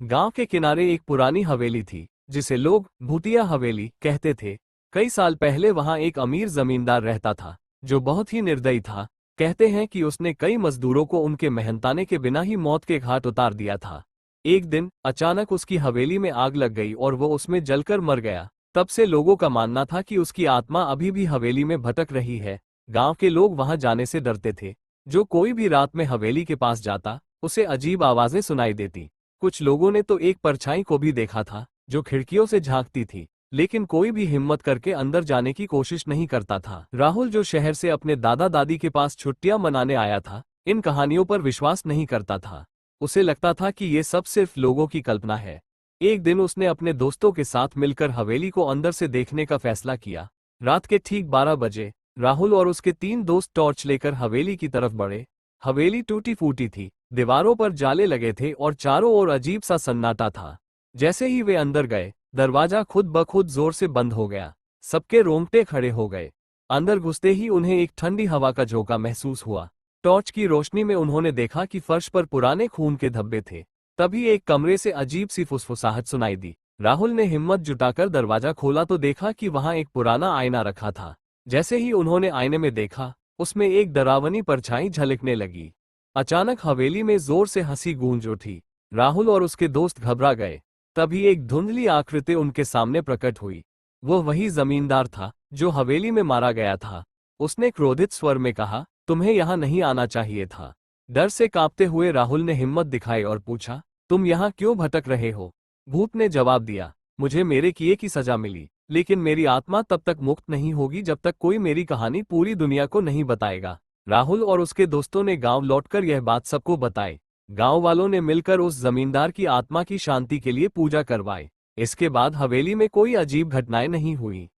गांव के किनारे एक पुरानी हवेली थी, जिसे लोग भूतिया हवेली कहते थे। कई साल पहले वहां एक अमीर जमींदार रहता था, जो बहुत ही निर्दयी था। कहते हैं कि उसने कई मजदूरों को उनके मेहनताने के बिना ही मौत के घाट उतार दिया था। एक दिन अचानक उसकी हवेली में आग लग गई और वो उसमें जलकर मर गया। तब से लोगों का मानना था कि उसकी आत्मा अभी भी हवेली में भटक रही है। गांव के लोग वहां जाने से डरते थे। जो कोई भी रात में हवेली के पास जाता, उसे अजीब आवाजें सुनाई देती। कुछ लोगों ने तो एक परछाई को भी देखा था, जो खिड़कियों से झांकती थी, लेकिन कोई भी हिम्मत करके अंदर जाने की कोशिश नहीं करता था। राहुल, जो शहर से अपने दादा दादी के पास छुट्टियां मनाने आया था, इन कहानियों पर विश्वास नहीं करता था। उसे लगता था कि ये सब सिर्फ लोगों की कल्पना है। एक दिन उसने अपने दोस्तों के साथ मिलकर हवेली को अंदर से देखने का फैसला किया। रात के ठीक 12 बजे राहुल और उसके 3 दोस्त टॉर्च लेकर हवेली की तरफ बढ़े। हवेली टूटी फूटी थी, दीवारों पर जाले लगे थे और चारों ओर अजीब सा सन्नाटा था। जैसे ही वे अंदर गए, दरवाजा खुद ब खुद जोर से बंद हो गया। सबके रोंगटे खड़े हो गए। अंदर घुसते ही उन्हें एक ठंडी हवा का झोंका महसूस हुआ। टॉर्च की रोशनी में उन्होंने देखा कि फर्श पर पुराने खून के धब्बे थे। तभी एक कमरे से अजीब सी फुसफुसाहट सुनाई दी। राहुल ने हिम्मत जुटाकर दरवाजा खोला तो देखा कि वहां एक पुराना आईना रखा था। जैसे ही उन्होंने आईने में देखा, उसमें एक डरावनी परछाई झलकने लगी। अचानक हवेली में जोर से हंसी गूंज उठी। राहुल और उसके दोस्त घबरा गए। तभी एक धुंधली आकृति उनके सामने प्रकट हुई। वो वही जमींदार था, जो हवेली में मारा गया था। उसने क्रोधित स्वर में कहा, तुम्हें यहाँ नहीं आना चाहिए था। डर से कांपते हुए राहुल ने हिम्मत दिखाई और पूछा, तुम यहाँ क्यों भटक रहे हो? भूत ने जवाब दिया, मुझे मेरे किए की सजा मिली, लेकिन मेरी आत्मा तब तक मुक्त नहीं होगी जब तक कोई मेरी कहानी पूरी दुनिया को नहीं बताएगा। राहुल और उसके दोस्तों ने गांव लौटकर यह बात सबको बताई। गांव वालों ने मिलकर उस जमींदार की आत्मा की शांति के लिए पूजा करवाई। इसके बाद हवेली में कोई अजीब घटनाएं नहीं हुई।